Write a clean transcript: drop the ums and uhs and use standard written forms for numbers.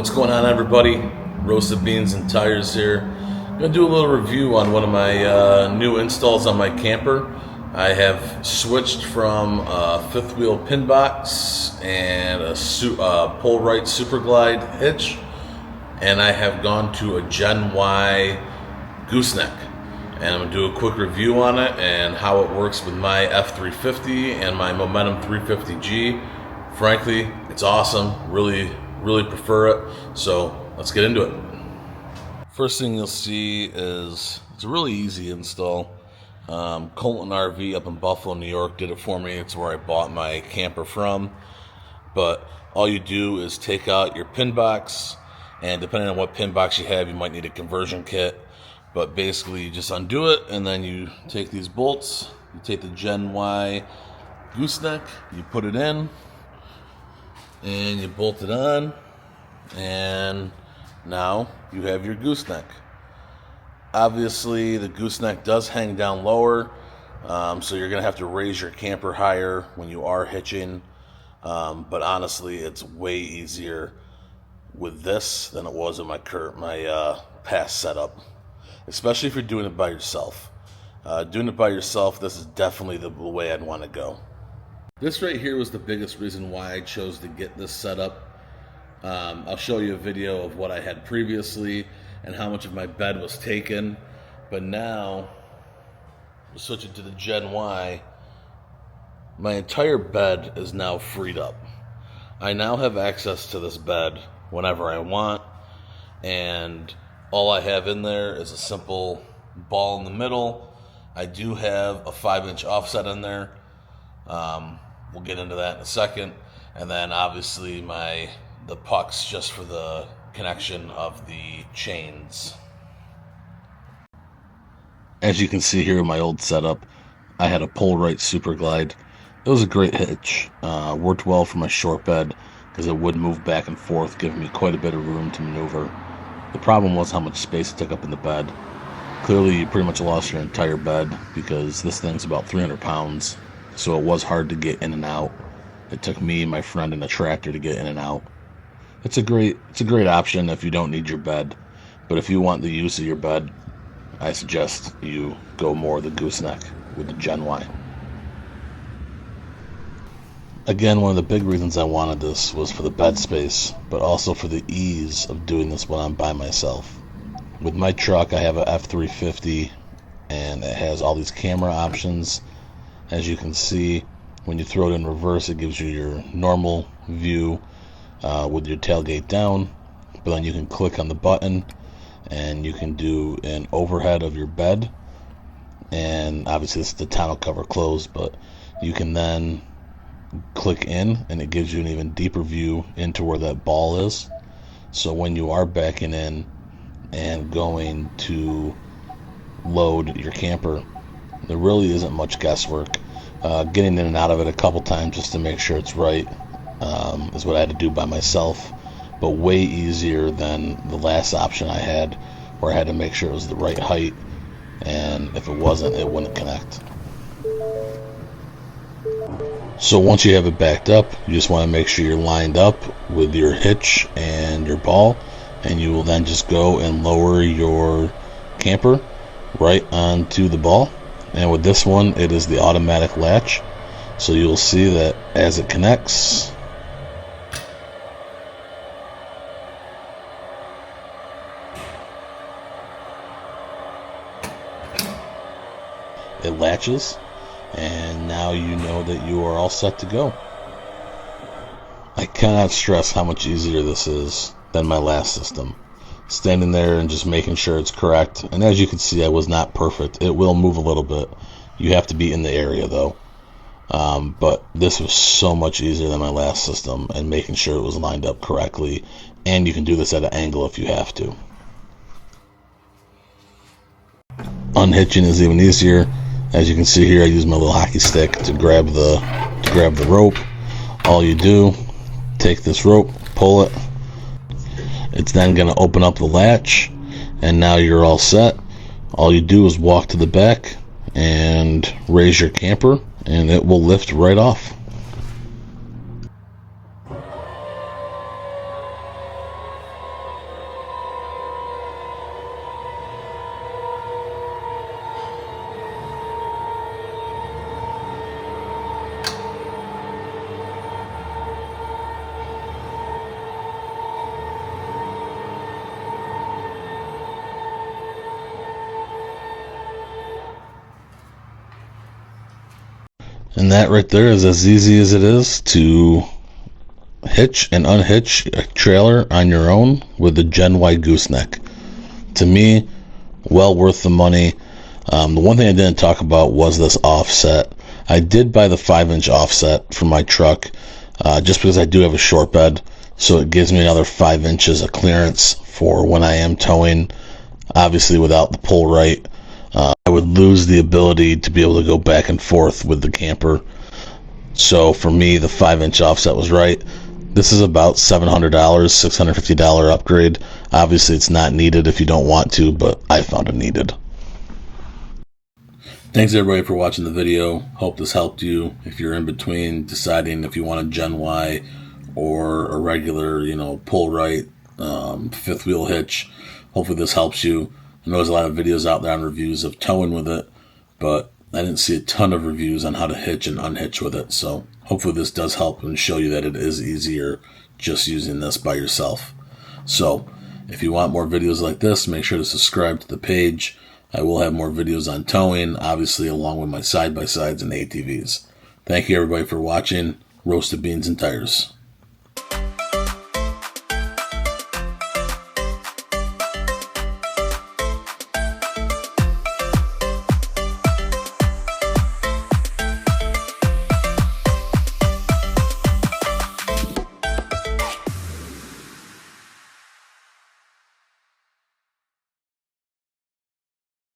What's going on, everybody? Roasted Beans and Tires here. I'm going to do a little review on one of my new installs on my camper. I have switched from a fifth wheel pin box and a Pullrite Superglide hitch, and I have gone to a Gen Y Gooseneck. And I'm going to do a quick review on it and how it works with my F350 and my Momentum 350G. Frankly, it's awesome. Really prefer it. So let's get into it. First thing you'll see is it's a really easy install. Colton RV up in Buffalo, New York did it for me. It's where I bought my camper from. But all you do is take out your pin box, and depending on what pin box you have, you might need a conversion kit. But basically, you just undo it, and then you take these bolts, you take the Gen Y Gooseneck, you put it in, and you bolt it on, and now you have your gooseneck. Obviously, the gooseneck does hang down lower, so you're going to have to raise your camper higher when you are hitching. But honestly, it's way easier with this than it was in my past setup. Especially if you're doing it by yourself. Doing it by yourself, this is definitely the way I'd want to go. This right here was the biggest reason why I chose to get this set up. I'll show you a video of what I had previously and how much of my bed was taken. But now, switching to the Gen Y, my entire bed is now freed up. I now have access to this bed whenever I want, and all I have in there is a simple ball in the middle. I do have a 5-inch offset in there. We'll get into that in a second. And then obviously the pucks just for the connection of the chains. As you can see here in my old setup, I had a Pullrite Superglide. It was a great hitch. Worked well for my short bed because it would move back and forth, giving me quite a bit of room to maneuver. The problem was how much space it took up in the bed. Clearly, you pretty much lost your entire bed because this thing's about 300 pounds, so it was hard to get in and out. It took me, my friend, and a tractor to get in and out. It's a great option if you don't need your bed, but if you want the use of your bed, I suggest you go more the gooseneck with the Gen Y. Again, one of the big reasons I wanted this was for the bed space, but also for the ease of doing this when I'm by myself. With my truck, I have a F350, and it has all these camera options. As you can see, when you throw it in reverse, it gives you your normal view with your tailgate down, but then you can click on the button, and you can do an overhead of your bed. And obviously, this is the tonneau cover closed, but you can then click in and it gives you an even deeper view into where that ball is. So when you are backing in and going to load your camper, there really isn't much guesswork. Getting in and out of it a couple times just to make sure it's right is what I had to do by myself, but way easier than the last option I had where I had to make sure it was the right height, and if it wasn't, it wouldn't connect. So once you have it backed up, you just want to make sure you're lined up with your hitch and your ball, and you will then just go and lower your camper right onto the ball. And with this one, it is the automatic latch, so you'll see that as it connects, it latches, and now you know that you are all set to go. I cannot stress how much easier this is than my last system. Standing there and just making sure it's correct. And as you can see, I was not perfect. It will move a little bit. You have to be in the area though. But this was so much easier than my last system, and making sure it was lined up correctly. And you can do this at an angle if you have to. Unhitching is even easier. As you can see here, I use my little hockey stick to grab the rope. All you do, take this rope, pull it. It's then going to open up the latch, and now you're all set. All you do is walk to the back and raise your camper, and it will lift right off. And that right there is as easy as it is to hitch and unhitch a trailer on your own with the Gen Y Gooseneck. To me, well worth the money. The one thing I didn't talk about was this offset. I did buy the 5-inch offset for my truck just because I do have a short bed, so it gives me another 5 inches of clearance for when I am towing. Obviously, without the Pullrite, I would lose the ability to be able to go back and forth with the camper. So for me, the 5-inch offset was right. This is about $700, $650 upgrade. Obviously, it's not needed if you don't want to, but I found it needed. Thanks everybody for watching the video. Hope this helped you if you're in between deciding if you want a Gen Y or a regular, Pullrite fifth wheel hitch. Hopefully this helps you. I know there's a lot of videos out there on reviews of towing with it, but I didn't see a ton of reviews on how to hitch and unhitch with it. So hopefully this does help and show you that it is easier just using this by yourself. So if you want more videos like this, make sure to subscribe to the page. I will have more videos on towing, obviously along with my side-by-sides and ATVs. Thank you everybody for watching. Roasted Beans and Tires.